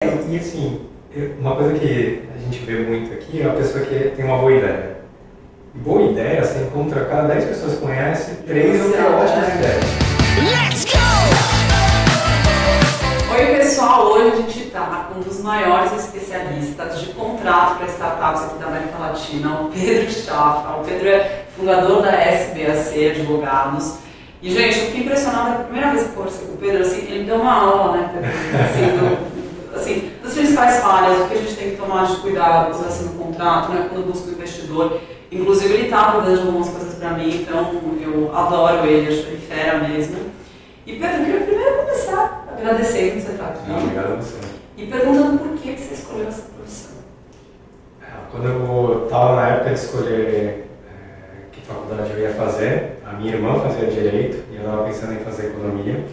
E assim, uma coisa que a gente vê muito aqui é a pessoa que tem uma boa ideia. E boa ideia, você encontra cada 10 pessoas que conhece, 3 vão ter ótimas ideias. Let's go! Oi pessoal, hoje a gente está com um dos maiores especialistas de contrato para startups aqui da América Latina, o Pedro Schaffer. O Pedro é fundador da SBAC Advogados. E gente, eu fiquei impressionada, a primeira vez que eu conversei com o Pedro, assim, ele deu uma aula, né, Pedro? Assim, das principais falhas, o que a gente tem que tomar de cuidado assim, no contrato, né, quando busca o investidor. Inclusive ele está cuidando de algumas coisas para mim, então eu adoro ele, acho ele fera mesmo. E Pedro, eu queria primeiro começar agradecendo que você está aqui. Obrigado a você. E perguntando por que você escolheu essa profissão. Quando eu estava na época de escolher que faculdade eu ia fazer, a minha irmã fazia Direito e eu estava pensando em fazer Economia.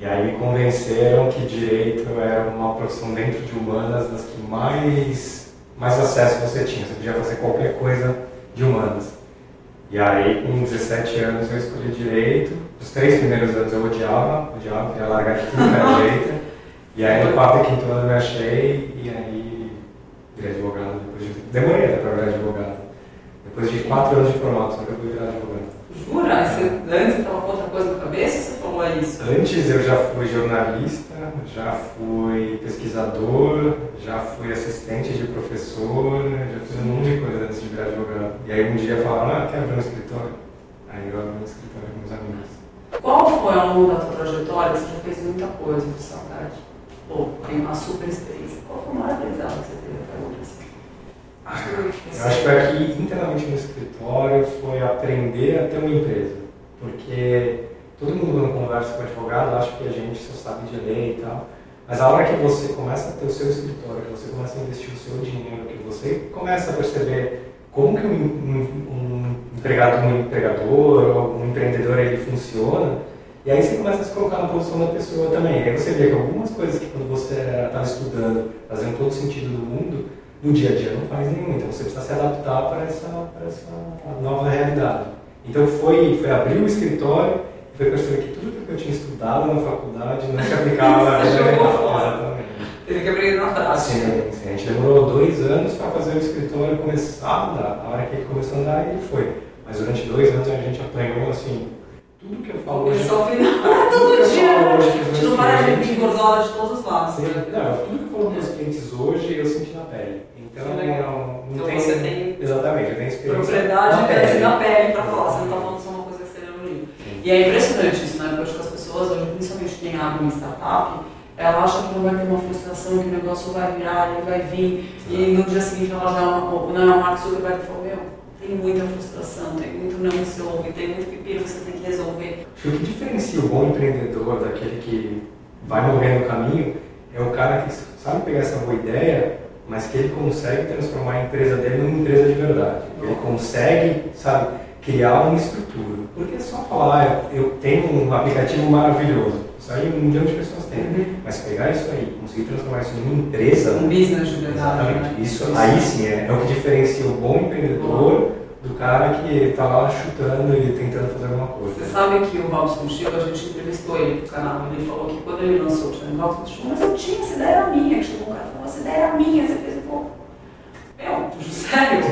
E aí me convenceram que Direito era uma profissão dentro de Humanas das que mais acesso você tinha. Você podia fazer qualquer coisa de Humanas. E aí, com 17 anos, eu escolhi Direito. Os 3 primeiros anos eu odiava, queria largar de tudo que era Direito. E aí, no 4º e 5º ano eu me achei, e aí virei advogado. Demorei até para virar advogado. Depois de 4 anos de formato, só que eu fui virar advogado. Jura? Antes você estava com outra coisa na cabeça ou você falou isso? Antes eu já fui jornalista, já fui pesquisador, já fui assistente de professor, já fiz um monte de coisa antes de virar advogado. E aí um dia falaram, quer abrir um escritório? Aí eu abri um escritório com meus amigos. Qual foi ao longo da tua trajetória? Você já fez muita coisa, você é um cara que tem uma super experiência. Qual foi o maior aprendizado que você teve até hoje? Eu acho que aqui, internamente no escritório, foi aprender a ter uma empresa. Porque todo mundo quando conversa com advogado acha que a gente só sabe de lei e tal. Mas a hora que você começa a ter o seu escritório, que você começa a investir o seu dinheiro, que você começa a perceber como que um empregador ou um empreendedor ele funciona, e aí você começa a se colocar na posição da pessoa também. E aí você vê que algumas coisas que quando você estava estudando, fazendo todo sentido do mundo, no dia a dia não faz nenhum, então você precisa se adaptar para essa nova realidade. Então foi abrir o escritório e foi perceber que tudo que eu tinha estudado na faculdade não se aplicava na exatamente. Teve que aprender na prática. Sim, a gente demorou 2 anos para fazer o escritório começar a andar. A hora que ele começou a andar, ele foi. Mas durante 2 anos a gente apanhou assim, tudo que eu falo hoje. Só final, todo dia. A gente não para de vir engordada de todos os lados. Sim, não, tudo que eu falo para meus clientes hoje eu senti na pele. Então, então você tem exatamente, eu tenho experiência propriedade na pele para falar, você não está falando só uma coisa que você leu no livro. E é impressionante isso, né? Porque eu acho que as pessoas, hoje, principalmente quem abre uma startup, ela acha que não vai ter uma frustração, que o negócio vai virar, ele vai vir, e no dia seguinte ela já é uma Mark Zuckerberg e falou, tem muita frustração, tem muito não se ouve, tem muito pepino que você tem que resolver. Acho que o que diferencia o bom empreendedor daquele que vai morrer no caminho é o cara que sabe pegar essa boa ideia, mas que ele consegue transformar a empresa dele numa empresa de verdade. Ele consegue, sabe, criar uma estrutura. Porque é só falar, eu tenho um aplicativo maravilhoso, isso aí 1 milhão de pessoas têm. Mas pegar isso aí, conseguir transformar isso numa empresa... Um business de verdade. Exatamente. Né? Isso aí sim é o que diferencia o bom empreendedor do cara que está lá chutando e tentando fazer alguma coisa. Você sabe que o Robson Chico, a gente entrevistou ele pro canal, ele falou que quando ele lançou o Channel Robson Chico, mas eu tinha, essa ideia era minha, que chegou um cara e falou, essa ideia era minha, você fez, eu falei, sério?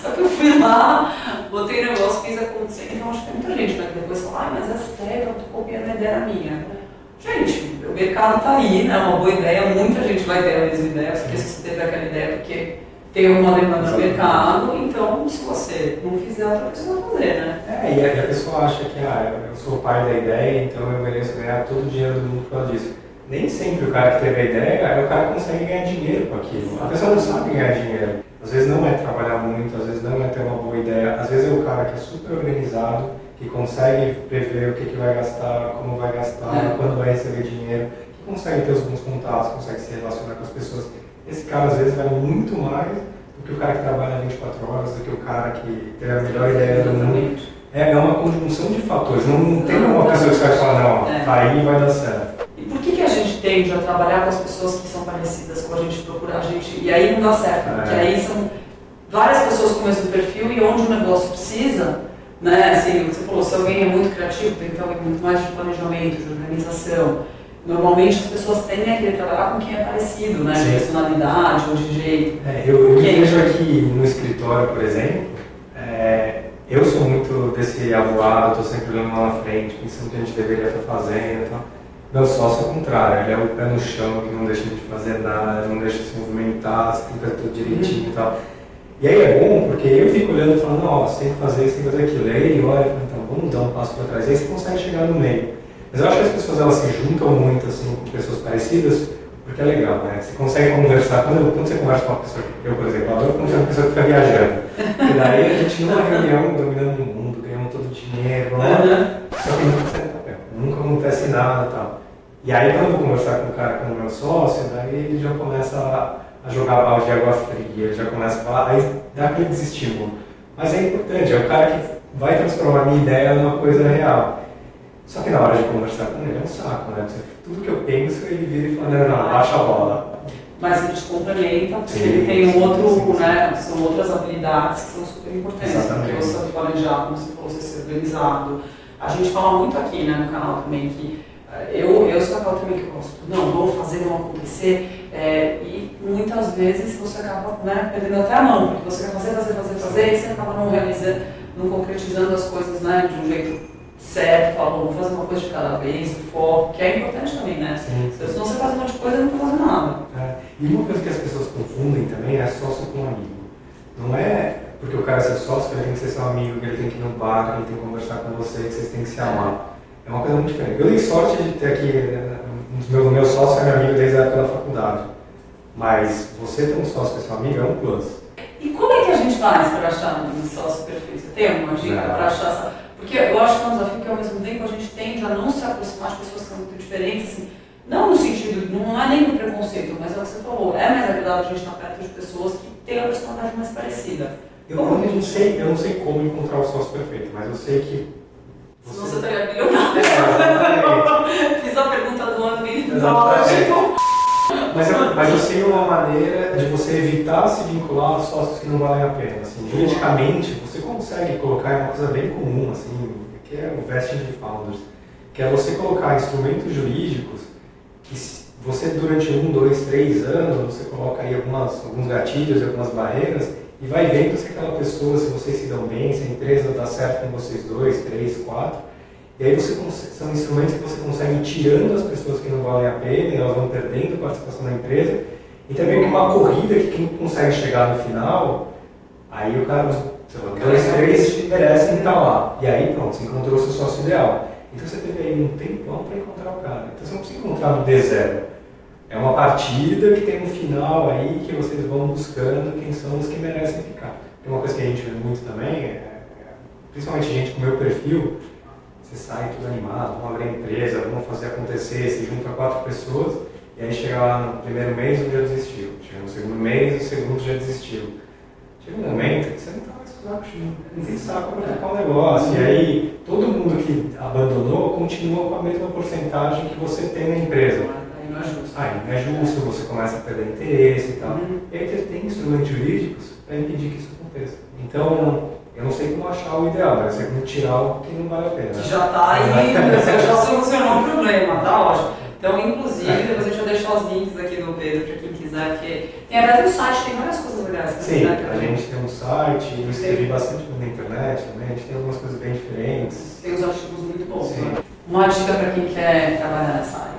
Só que eu fui lá, botei o negócio, fiz acontecer, então acho que tem muita gente, né, que depois fala, mas essa ideia que eu tô copiando, a ideia era minha. Gente, o mercado tá aí, né, uma boa ideia, muita gente vai ter a mesma ideia, porque se você teve aquela ideia, porque tem uma demanda no mercado, então se você não fizer, outra pessoa vai fazer, né? E a pessoa acha que eu sou o pai da ideia, então eu mereço ganhar todo o dinheiro do mundo por causa disso. Nem sempre o cara que teve a ideia é o cara que consegue ganhar dinheiro com aquilo. A pessoa não sabe ganhar dinheiro. Às vezes não é trabalhar muito, às vezes não é ter uma boa ideia, às vezes é o cara que é super organizado, que consegue prever o que vai gastar, como vai gastar, quando vai receber dinheiro, que consegue ter os bons contatos, consegue se relacionar com as pessoas. Esse cara às vezes vai muito mais do que o cara que trabalha 24 horas, do que o cara que tem a melhor ideia do mundo. É uma conjunção de fatores, não tem uma pessoa que vai falar, não, aí vai dar certo. E por que a gente tende a trabalhar com as pessoas que são parecidas com a gente, procurar a gente, e aí não dá certo, porque aí são várias pessoas com o mesmo perfil e onde o negócio precisa, né, assim, você falou, se alguém é muito criativo, tem que ter alguém muito mais de planejamento, de organização. normalmente as pessoas tendem a querer trabalhar com quem é parecido, né? De personalidade ou de jeito. Eu vejo aqui no escritório, por exemplo, eu sou muito desse avoado, estou sempre olhando lá na frente, pensando o que a gente deveria estar fazendo e tal. Meu sócio é o contrário, ele é o pé no chão, que não deixa a gente fazer nada, não deixa se movimentar, você tem que fazer tudo direitinho e tal. E aí é bom, porque eu fico olhando e falando, ó, você tem que fazer isso, tem que fazer aquilo. Aí ele olha, então vamos dar um passo para trás. Aí você consegue chegar no meio. Mas eu acho que as pessoas elas se juntam muito assim, com pessoas parecidas, porque é legal, né? Você consegue conversar, quando você conversa com uma pessoa, eu por exemplo, adoro conversar com uma pessoa que fica viajando. E daí a gente numa reunião, dominando o mundo, ganhando todo o dinheiro, né? Só que nunca sai no papel, nunca acontece nada e tal. E aí quando eu vou conversar com o cara, com o meu sócio, daí ele já começa a jogar balde de água fria, ele já começa a falar, aí dá aquele desestímulo. Mas é importante, é o cara que vai transformar a minha ideia numa coisa real. Só que na hora de conversar com ele é um saco, né? Tudo que eu penso, ele vira e fala, não, baixa a bola. Mas ele te complementa, porque ele tem outro, né? São outras habilidades que são super importantes. Exatamente. Porque você planejar, como você falou, você ser organizado. A gente fala muito aqui, né, no canal também, que eu sou aquela também que gosto, não, vou fazer, vou acontecer, e muitas vezes você acaba, né, perdendo até a mão, porque você quer fazer, e você acaba não realizando, não concretizando as coisas, né, de um jeito certo, fala, vamos fazer uma coisa de cada vez, o foco, que é importante também, né? Sim. Senão você faz um monte de coisa e não está fazendo nada. E uma coisa que as pessoas confundem também é sócio com amigo. Não é porque o cara é seu sócio que ele tem que ser seu amigo, que ele tem que ir no bar, que ele tem que conversar com você, que vocês têm que se amar. É uma coisa muito diferente. Eu dei sorte de ter aqui, o meu sócio é meu amigo desde a época da faculdade. Mas você ter um sócio que é seu amigo é um plus. E como é que a gente faz para achar um sócio perfeito? Você tem alguma dica para achar essa? Porque eu acho que é um desafio que ao mesmo tempo a gente tende a não se aproximar de pessoas que são muito diferentes, assim, não no sentido, não é nem do preconceito, mas é o que você falou, é mais agradável a gente estar perto de pessoas que têm a personalidade mais parecida. Eu não sei como encontrar o sócio perfeito, mas eu sei que senão você estaria milionário. Fiz a pergunta do ano mas eu sei uma maneira de você evitar se vincular a sócios que não valem a pena. Assim, juridicamente, você consegue colocar uma coisa bem comum, assim, que é o vesting de founders, que é você colocar instrumentos jurídicos que você durante 1, 2, 3 anos, você coloca aí alguns gatilhos, algumas barreiras, e vai vendo se aquela pessoa, se vocês se dão bem, se a empresa dá certo com vocês 2, 3, 4. E aí são instrumentos que você consegue ir tirando as pessoas que não valem a pena, e elas vão perdendo participação na empresa. E também que uma corrida que quem consegue chegar no final, aí o cara, 2, 3 merecem estar lá. E aí pronto, você encontrou o seu sócio ideal. Então você teve aí um tempão para encontrar o cara. Então você não precisa encontrar no D0. É uma partida que tem um final aí que vocês vão buscando quem são os que merecem ficar. Tem uma coisa que a gente vê muito também, principalmente gente com o meu perfil, você sai tudo animado, vamos abrir a empresa, vamos fazer acontecer, se junta 4 pessoas, e aí chega lá no primeiro mês um já desistiu, chega no segundo mês o segundo já desistiu. Chega um momento que você não está mais com saco cheio, não tem saco para tocar o negócio, e aí todo mundo que abandonou continua com a mesma porcentagem que você tem na empresa. Aí não é justo. Aí não é justo, você começa a perder interesse e tal. E aí você tem instrumentos jurídicos para impedir que isso aconteça. Então, eu não sei como achar o ideal, mas eu sei como tirar o que não vale a pena. Que já está aí, você já solucionou o problema, tá ótimo. Então, inclusive, depois a gente vai deixar os links aqui do Pedro para quem quiser, porque tem até no site, tem várias coisas legais. Sim, né? A gente tem um site, eu escrevi bastante na internet também, a gente tem algumas coisas bem diferentes. Tem uns artigos muito bons, né? Uma dica para quem quer trabalhar nessa área.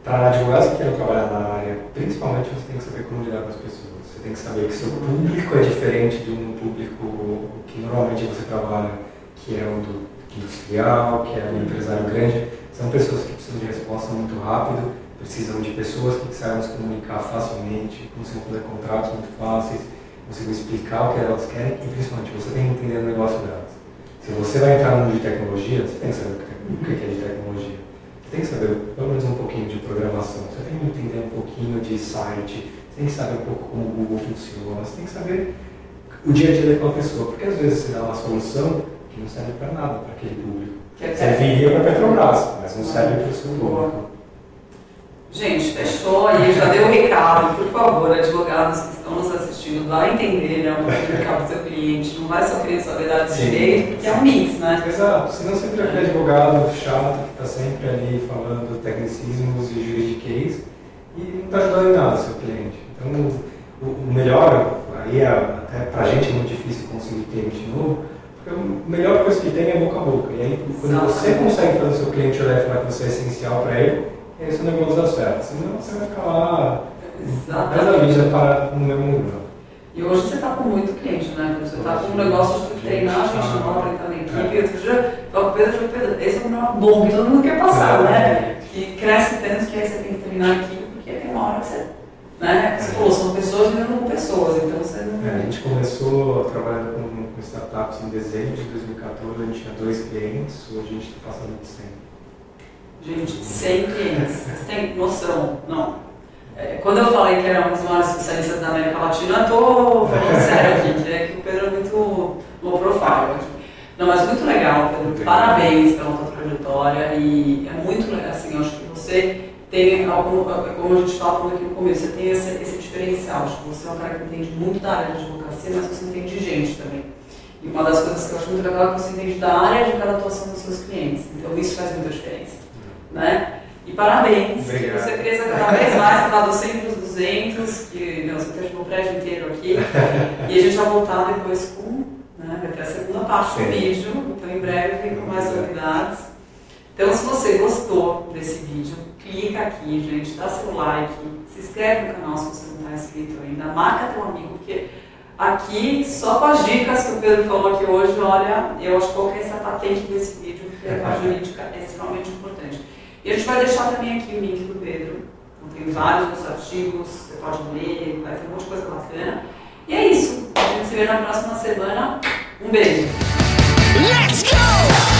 Para advogados que querem trabalhar na área, principalmente você tem que saber como lidar com as pessoas. Você tem que saber que seu público é diferente de um público que normalmente você trabalha, que é o do industrial, que é o empresário grande. São pessoas que precisam de resposta muito rápido, precisam de pessoas que saibam se comunicar facilmente, consigam fazer contratos muito fáceis, consigam explicar o que elas querem e principalmente você tem que entender o negócio delas. Se você vai entrar no mundo de tecnologia, você tem que saber o que é de tecnologia. Você tem que saber pelo menos um pouquinho de programação, você tem que entender um pouquinho de site, você tem que saber um pouco como o Google funciona, você tem que saber o dia a dia daquela pessoa, porque às vezes você dá uma solução que não serve para nada para aquele público. Serviria para a Petrobras, mas não serve para o seu público. Gente, fechou aí, já deu o recado, por favor, advogados que estão nos assistindo. assistindo vai entender, né, o mercado do seu cliente, não vai só querer saber da área de direito, porque é um mix, né? Exato, senão sempre vai aquele advogado chato que está sempre ali falando tecnicismos e juridiquês e não está ajudando em nada o seu cliente. Então, o melhor, aí até para a gente é muito difícil conseguir cliente novo, porque a melhor coisa que tem é boca a boca. E aí, quando você consegue fazer o seu cliente olhar e falar que você é essencial para ele, aí seu negócio dá certo. Senão você vai ficar lá, cada vida para no mesmo lugar. E hoje você está com muito cliente, né? Você está com um negócio de treinar a gente nova para entrar na equipe. E outro dia, eu falo com o Pedro, esse é o melhor bom que todo mundo quer passar, né? Que cresce tanto que aí você tem que treinar a equipe, porque tem uma hora que você... Né? Você falou, são pessoas lidando com pessoas, então você não... A gente começou a trabalhar com startups em dezembro de 2014, a gente tinha 2 clientes, hoje a gente está passando de 100. Gente, 100 clientes, vocês têm noção? Não. Quando eu falei que era um dos maiores especialistas da América Latina, eu estou falando sério aqui, que é que o Pedro é muito low profile aqui. Não, mas muito legal, Pedro, parabéns pela tua trajetória e é muito legal, assim, eu acho que você tem algo, como a gente estava falando aqui no começo, você tem esse diferencial, acho que você é um cara que entende muito da área de advocacia, mas você entende de gente também. E uma das coisas que eu acho muito legal é que você entende da área de cada atuação dos seus clientes, então isso faz muita diferença, né? E parabéns, que você cresça cada vez mais, você está do 100 para os 200, que meu, você tem o prédio inteiro aqui, e a gente vai voltar depois com, né, vai ter a segunda parte do vídeo, então em breve vem com mais novidades. Então se você gostou desse vídeo, clica aqui, gente, dá seu like, se inscreve no canal se você não está inscrito ainda, marca teu amigo, porque aqui, só com as dicas que o Pedro falou aqui hoje, olha, eu acho que qualquer startup tem que ver esse vídeo, porque a parte jurídica é extremamente importante. E a gente vai deixar também aqui o link do Pedro. Então tem vários outros artigos, você pode ler, vai ter um monte de coisa bacana. E é isso. A gente se vê na próxima semana. Um beijo. Let's go!